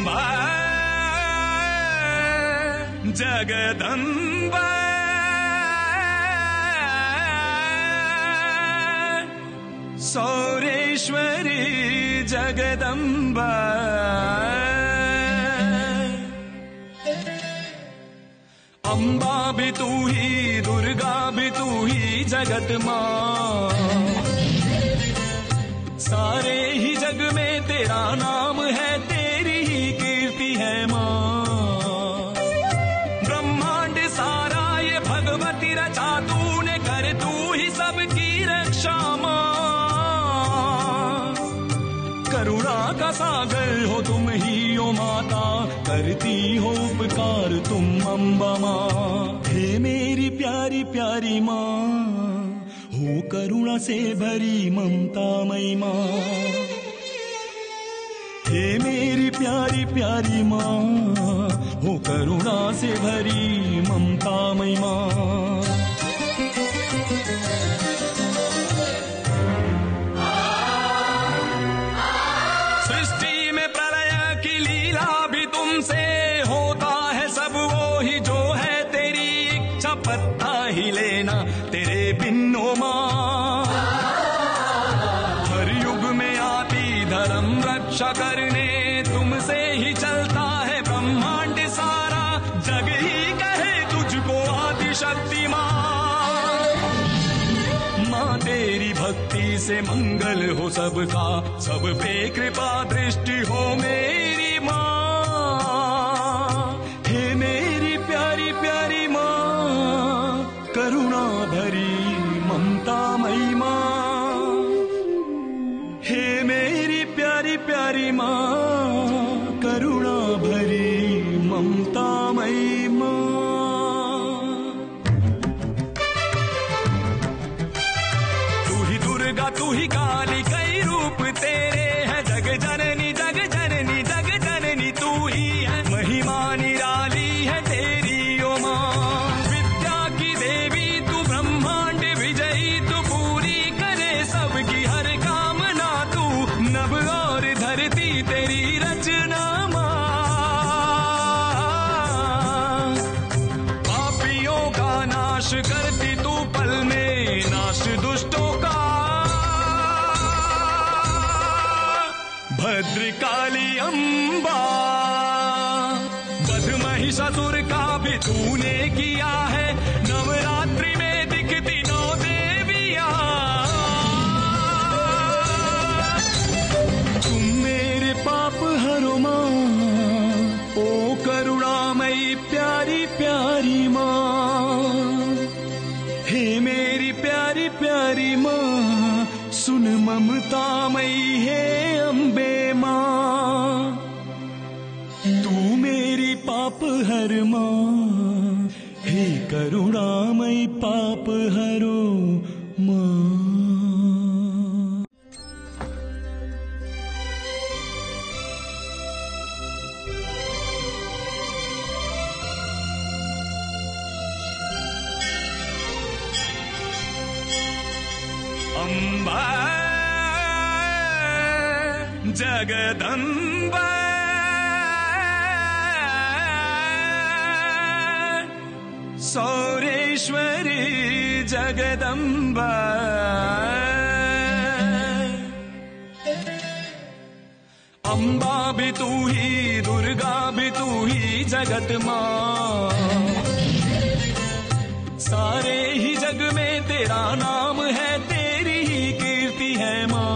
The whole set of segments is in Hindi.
अम्बा जगदम्बा सौरेश्वरी जगदम्बा अम्बा भी तू ही दुर्गा भी तू ही जगत माँ। सारे ही जग में तेरा नाम है, तेरी ही कीर्ति है माँ। ब्रह्मांड सारा ये भगवती रचा तूने, कर तू ही सबकी रक्षा माँ। करुणा का सागर हो तुम ही ओ माता, करती हो उपकार तुम अम्बा माँ। हे मेरी प्यारी प्यारी माँ, हो करुणा से भरी ममतामयी माँ। हे मेरी प्यारी प्यारी माँ, हो करुणा से भरी ममतामयी माँ। सृष्टि में प्रलय की लीला भी तुमसे, होता है सब वो ही जो है तेरी इच्छा। पत्ता ही लेना तेरे बिन्नो माँ। हर युग में आती धर्म रक्षा करने, तुमसे ही चलता है ब्रह्मांड सारा। जग ही कहे तुझको आदि शक्ति माँ। माँ तेरी भक्ति से मंगल हो सबका, सब पे कृपा दृष्टि हो मेरी माँ। हे मेरी प्यारी प्यारी माँ, करुणा भरी ममतामयी माँ। हे मेरी प्यारी प्यारी माँ, करुणा भरी ममतामयी माँ। तू ही दुर्गा तू ही काली, कई रूप तेरे हैं। जग जननी जग जननी जग जननी तू ही है। महिमा निराली है तेरी ओ माँ। विद्या की देवी तू, ब्रह्मांड विजयी तू, पूरी करे सबकी हर कामना तू। नभ और धरती तेरी रचना माँ। पापियों का नाश करती तू पल में, नाश दुष्टों का। भद्रकाली अम्बा, वध महिषासुर का भी तूने किया है। नवरात्रि में दिखती नौ देवियां। तुम मेरे पाप हरो माँ, ओ करुणामयी प्यारी प्यारी माँ। हे मेरी प्यारी प्यारी माँ, सुन ममतामयी है अम्बे माँ। तू मेरी पाप हर माँ, हे करुणामयी पाप हरो माँ। अम्बा जगदम्बा सौरेश्वरी जगदम्बा अम्बा भी तू ही दुर्गा भी तू ही जगत माँ। सारे ही जग में तेरा नाम है, तेरी ही कीर्ति है माँ।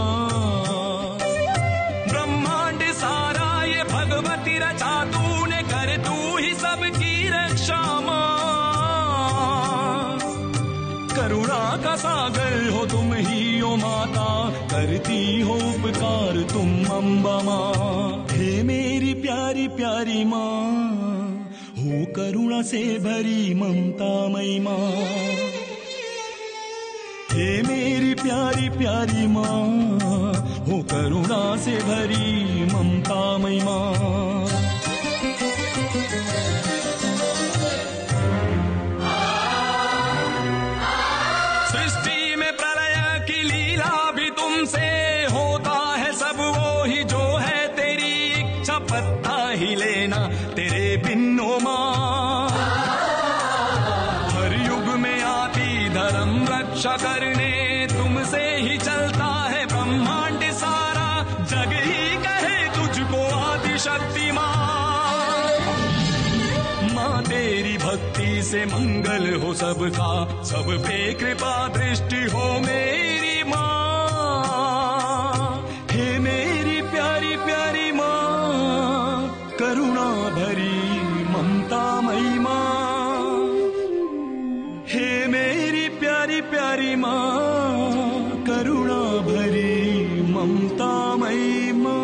ब्रह्मांड सारा ये भगवती रचा तूने, कर तू ही सबकी रक्षा माँ। करुणा का सागर हो तुम ही ओ माता, करती हो उपकार तुम अम्बा माँ। हे मेरी प्यारी प्यारी माँ, हो करुणा से भरी ममतामयी माँ। हे मेरी प्यारी प्यारी माँ, हो करुणा से भरी ममतामयी माँ। सृष्टि में प्रलय की लीला भी तुमसे, होता है सब वो ही जो है तेरी इच्छा। पत्ता ही दिन ओ माँ। हर युग में आती धर्म रक्षा करने, तुमसे ही चलता है ब्रह्मांड सारा, जग ही कहे तुझको आदि शक्ति माँ। माँ तेरी भक्ति से मंगल हो सबका, सब पे कृपा दृष्टि हो मेरी माँ। हे मेरी प्यारी प्यारी माँ, करुणा भरी ममतामयी माँ। हे मेरी प्यारी प्यारी माँ, करुणा भरी ममतामयी माँ।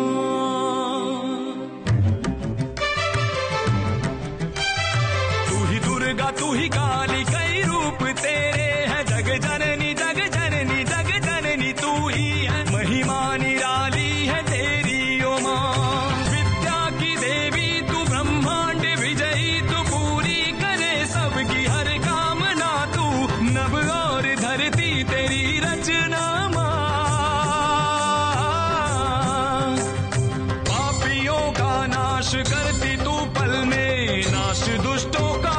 तू ही दुर्गा तू ही काली, कई रूप तेरे हैं, जग जननी जग जननी जग जननी तू ही है। महिमा निराली है तेरी ओ माँ, विद्या की देवी तू, ब्रह्मांड विजयी तू, पूरी करे सबकी हर कामना तू। नभ और धरती तेरी रचना माँ, पापियों का नाश करती तू पल में, नाश दुष्टों का।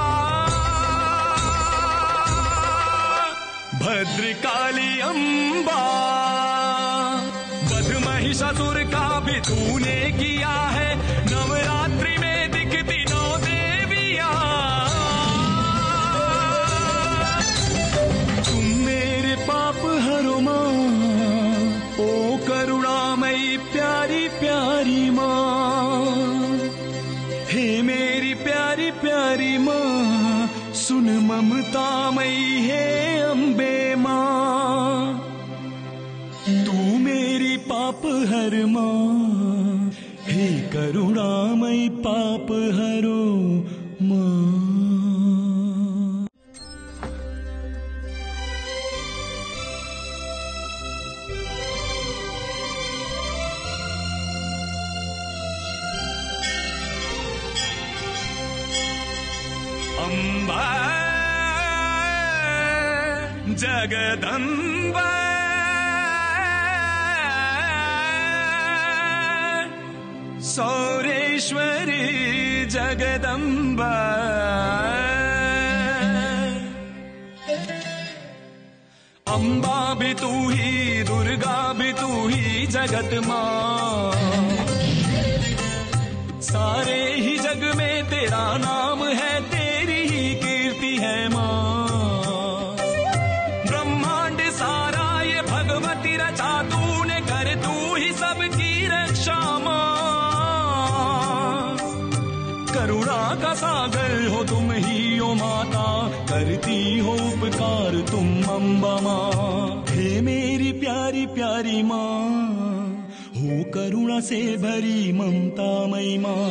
भद्रकाली अम्बा, वध महिषासुर का भी तूने किया है, नवरात्रि में दिखती 9 देवियां। तुम मेरे पाप हरो माँ, ओ करुणामयी प्यारी प्यारी माँ। हे मेरी प्यारी प्यारी माँ, सुन ममतामयी है अम्बे माँ। तू मेरी पाप हर माँ, हे करुणामयी पाप हरो माँ। अम्बा जगदम्बा, सौरेश्वरी जगदम्बा। अम्बा भी तू ही, दुर्गा भी तू ही, जगत माँ। सारे ही जग में तेरा नाम है, तेरी ही कीर्ति है माँ। ब्रह्मांड सारा ये भगवती रचा तूने, कर तू ही सबकी रक्षा माँ। करुणा का सागर हो तुम ही ओ माता, करती हो उपकार तुम अम्बा माँ। हे मेरी प्यारी प्यारी माँ, हो करुणा से भरी ममतामयी माँ।